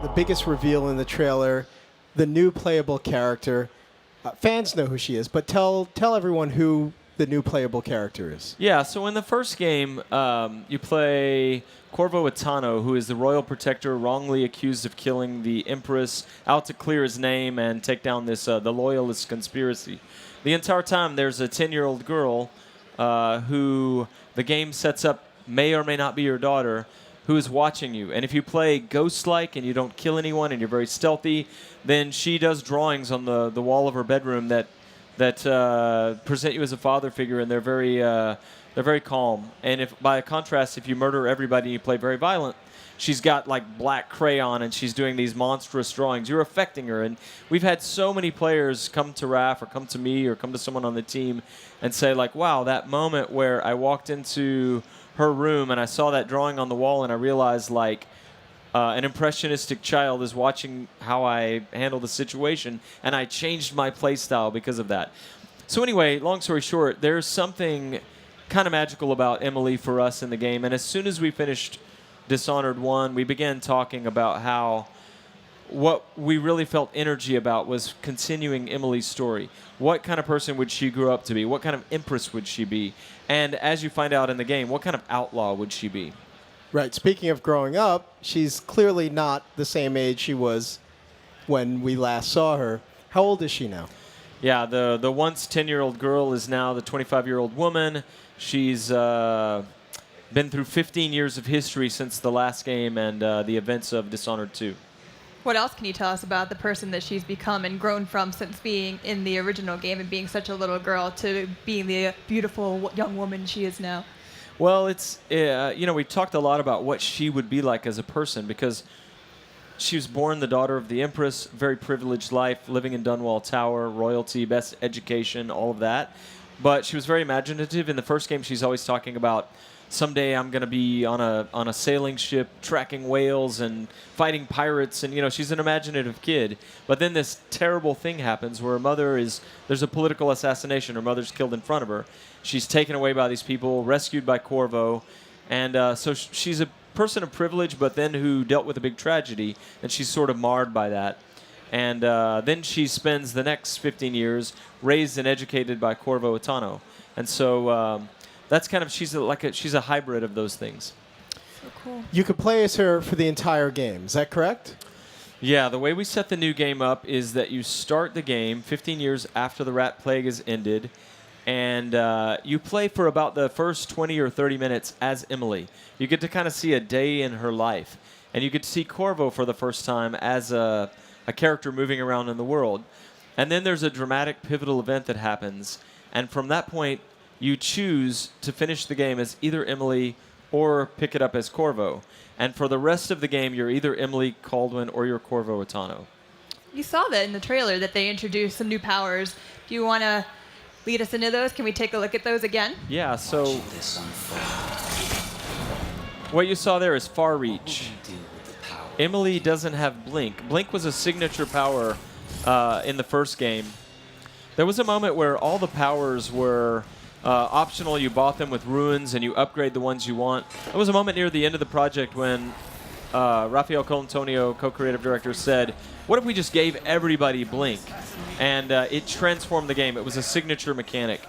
the biggest reveal in the trailer, the new playable character. Fans know who she is, but tell everyone who the new playable character is. Yeah, so in the first game, you play Corvo Attano, who is the royal protector wrongly accused of killing the Empress, out to clear his name and take down this the Loyalist conspiracy. The entire time, there's a 10-year-old girl who the game sets up may or may not be your daughter, who is watching you. And if you play ghost-like and you don't kill anyone and you're very stealthy, then she does drawings on the wall of her bedroom that present you as a father figure, and they're very calm. And if, by contrast, if you murder everybody and you play very violent, she's got like black crayon and she's doing these monstrous drawings. You're affecting her, and we've had so many players come to Raph or come to me or come to someone on the team and say like, "Wow, that moment where I walked into her room and I saw that drawing on the wall and I realized like." An impressionistic child is watching how I handle the situation, and I changed my play style because of that. So anyway, long story short, there's something kind of magical about Emily for us in the game, and as soon as we finished Dishonored 1, we began talking about how what we really felt energy about was continuing Emily's story. What kind of person would she grow up to be? What kind of empress would she be? And as you find out in the game, what kind of outlaw would she be? Right. Speaking of growing up, she's clearly not the same age she was when we last saw her. How old is she now? Yeah, the once 10-year-old girl is now the 25-year-old woman. She's been through 15 years of history since the last game and the events of Dishonored 2. What else can you tell us about the person that she's become and grown from since being in the original game and being such a little girl to being the beautiful young woman she is now? Well, it's, we talked a lot about what she would be like as a person because she was born the daughter of the Empress, very privileged life, living in Dunwall Tower, royalty, best education, all of that. But she was very imaginative. In the first game, she's always talking about, someday I'm going to be on a sailing ship, tracking whales and fighting pirates. And, she's an imaginative kid. But then this terrible thing happens where there's a political assassination. Her mother's killed in front of her. She's taken away by these people, rescued by Corvo. And so she's a person of privilege, but then who dealt with a big tragedy. And she's sort of marred by that. And then she spends the next 15 years raised and educated by Corvo Attano. And so that's kind of, she's a hybrid of those things. So cool. You could play as her for the entire game. Is that correct? Yeah, the way we set the new game up is that you start the game 15 years after the Rat Plague has ended, and you play for about the first 20 or 30 minutes as Emily. You get to kind of see a day in her life, and you get to see Corvo for the first time as a character moving around in the world. And then there's a dramatic, pivotal event that happens, and from that point, you choose to finish the game as either Emily or pick it up as Corvo. And for the rest of the game, you're either Emily, Kaldwin, or you're Corvo Attano. You saw that in the trailer, that they introduced some new powers. Do you want to lead us into those? Can we take a look at those again? Yeah, so what you saw there is Far Reach. Emily doesn't have Blink. Blink was a signature power in the first game. There was a moment where all the powers were optional. You bought them with ruins, and you upgrade the ones you want. There was a moment near the end of the project when Rafael Colantonio, co-creative director, said, what if we just gave everybody Blink? And it transformed the game. It was a signature mechanic.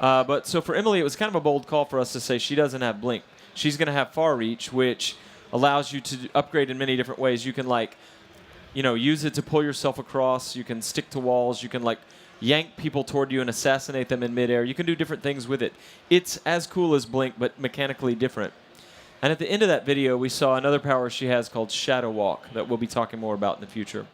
But so for Emily, it was kind of a bold call for us to say she doesn't have Blink. She's going to have Far Reach, which allows you to upgrade in many different ways. You can, use it to pull yourself across. You can stick to walls. You can, yank people toward you and assassinate them in midair. You can do different things with it. It's as cool as Blink, but mechanically different. And at the end of that video, we saw another power she has called Shadow Walk that we'll be talking more about in the future.